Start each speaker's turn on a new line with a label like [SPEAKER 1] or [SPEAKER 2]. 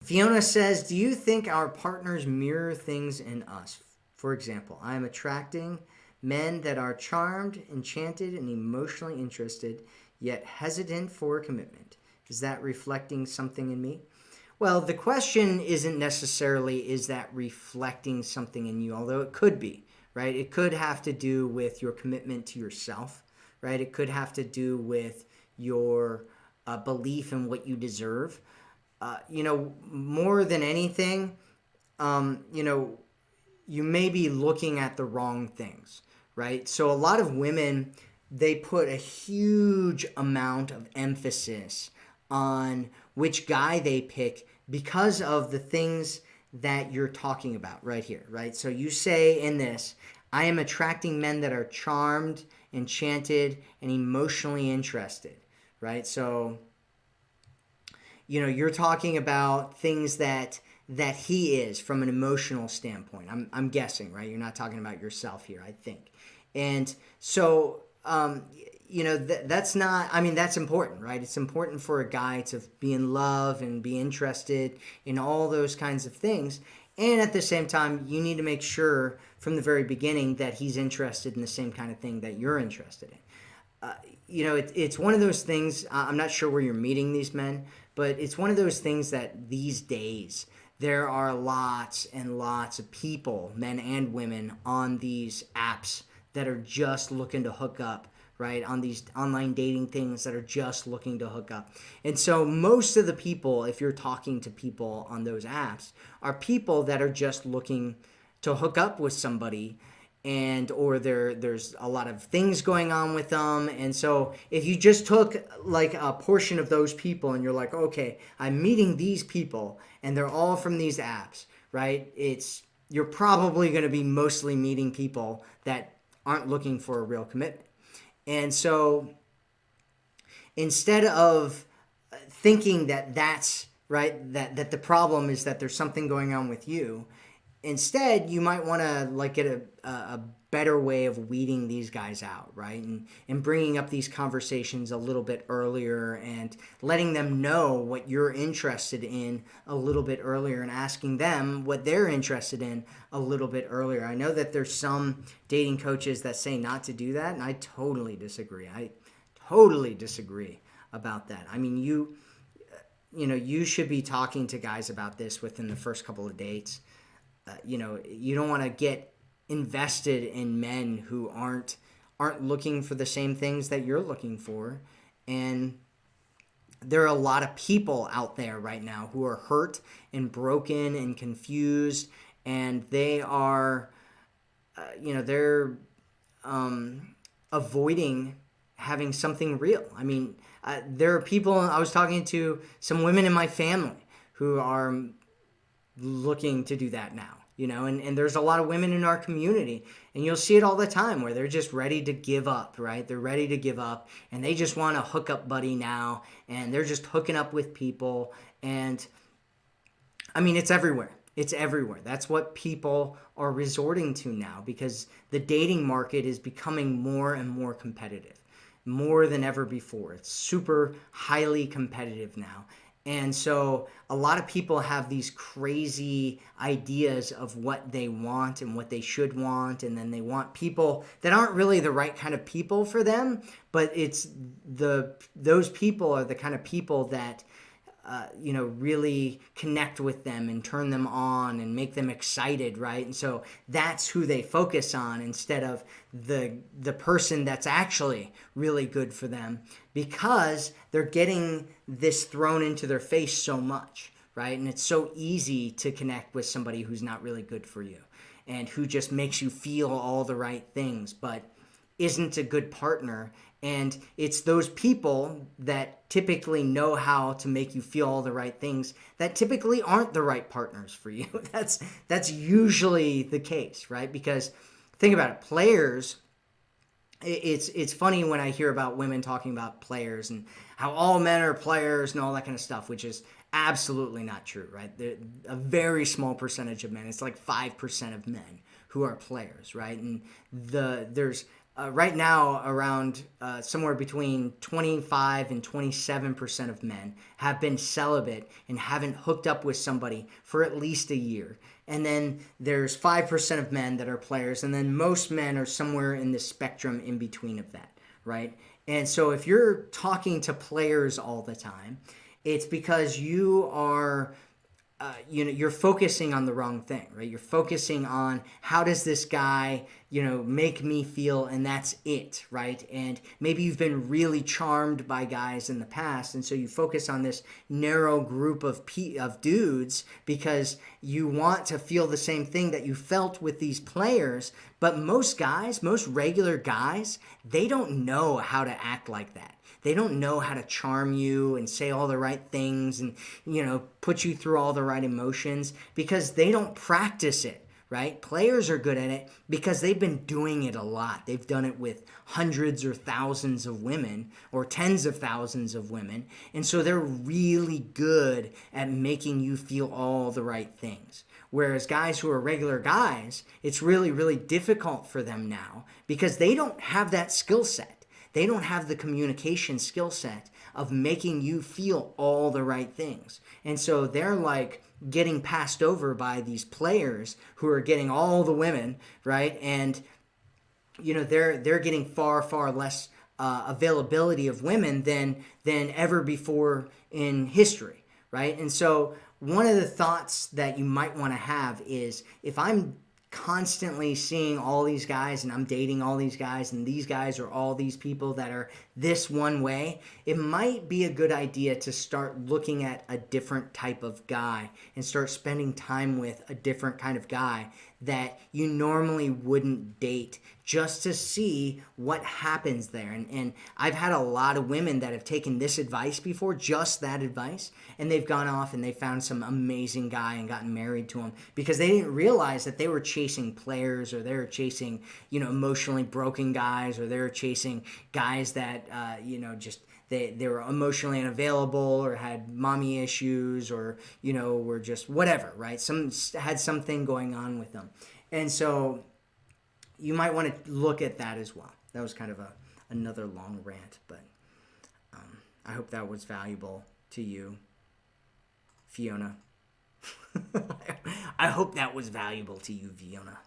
[SPEAKER 1] Fiona says, do you think our partners mirror things in us? For example, I am attracting men that are charmed, enchanted, and emotionally interested, yet hesitant for a commitment. Is that reflecting something in me? Well, the question isn't necessarily is that reflecting something in you, although it could be, right? It could have to do with your commitment to yourself, right? It could have to do with your belief in what you deserve. More than anything, you know, you may be looking at the wrong things, right? So a lot of women, they put a huge amount of emphasis on which guy they pick because of the things that you're talking about right here, right? So you say in this, I am attracting men that are charmed, enchanted, and emotionally interested, right? So you're talking about things that he is from an emotional standpoint. I'm guessing, right? You're not talking about yourself here, I think. And so that's not, I mean, that's important, right? It's important for a guy to be in love and be interested in all those kinds of things. And at the same time, you need to make sure from the very beginning that he's interested in the same kind of thing that you're interested in. It's one of those things. I'm not sure where you're meeting these men, but it's one of those things that these days there are lots and lots of people, men and women, on these apps that are just looking to hook up, right? On these online dating things that are just looking to hook up. And so most of the people, if you're talking to people on those apps, are people that are just looking to hook up with somebody, and or there's a lot of things going on with them. And so if you just took like a portion of those people and you're like, okay, I'm meeting these people and they're all from these apps, right? You're probably going to be mostly meeting people that aren't looking for a real commitment. And so instead of thinking that that's right, that the problem is that there's something going on with you, instead you might want to like get a better way of weeding these guys out, right? And bringing up these conversations a little bit earlier and letting them know what you're interested in a little bit earlier and asking them what they're interested in a little bit earlier. I know that there's some dating coaches that say not to do that, and I totally disagree. I totally disagree about that. I mean, you should be talking to guys about this within the first couple of dates. You don't want to get invested in men who aren't looking for the same things that you're looking for. And there are a lot of people out there right now who are hurt and broken and confused, and they are they're avoiding having something real. I mean, there are people, I was talking to some women in my family who are looking to do that now, and there's a lot of women in our community, and you'll see it all the time where they're just ready to give up, right? They're ready to give up, and they just want a hookup buddy now, and they're just hooking up with people. And I mean, it's everywhere. It's everywhere. That's what people are resorting to now because the dating market is becoming more and more competitive, more than ever before. It's super highly competitive now. And so a lot of people have these crazy ideas of what they want and what they should want. And then they want people that aren't really the right kind of people for them. But those people are the kind of people that, really connect with them and turn them on and make them excited, right? And so that's who they focus on instead of the person that's actually really good for them, because they're getting this thrown into their face so much, right? And it's so easy to connect with somebody who's not really good for you and who just makes you feel all the right things, but isn't a good partner. And it's those people that typically know how to make you feel all the right things that typically aren't the right partners for you. That's usually the case, right? Because think about it, players, it's funny when I hear about women talking about players and how all men are players and all that kind of stuff, which is absolutely not true, right? A very small percentage of men, it's like 5% of men who are players, right? And there's right now around somewhere between 25 and 27% of men have been celibate and haven't hooked up with somebody for at least a year. And then there's 5% of men that are players, and then most men are somewhere in the spectrum in between of that, right? And so if you're talking to players all the time, it's because you are you're focusing on the wrong thing, right? You're focusing on how does this guy, make me feel, and that's it, right? And maybe you've been really charmed by guys in the past, and so you focus on this narrow group of dudes because you want to feel the same thing that you felt with these players. But most regular guys, they don't know how to act like that. They don't know how to charm you and say all the right things and, put you through all the right emotions because they don't practice it, right? Players are good at it because they've been doing it a lot. They've done it with hundreds or thousands of women or tens of thousands of women. And so they're really good at making you feel all the right things. Whereas guys who are regular guys, it's really, really difficult for them now because they don't have that skill set. They don't have the communication skill set of making you feel all the right things. And so they're like getting passed over by these players who are getting all the women, right? And, they're getting far, far less availability of women than ever before in history, right? And so one of the thoughts that you might want to have is if I'm constantly seeing all these guys and I'm dating all these guys and these guys are all these people that are this one way, it might be a good idea to start looking at a different type of guy and start spending time with a different kind of guy that you normally wouldn't date just to see what happens there. And I've had a lot of women that have taken this advice before, just that advice, and they've gone off and they found some amazing guy and gotten married to him because they didn't realize that they were chasing players or they were chasing, emotionally broken guys or they were chasing guys that, just they were emotionally unavailable or had mommy issues or, were just whatever, right? Had something going on with them. And so you might want to look at that as well. That was kind of another long rant, but I hope that was valuable to you, Fiona. I hope that was valuable to you, Fiona.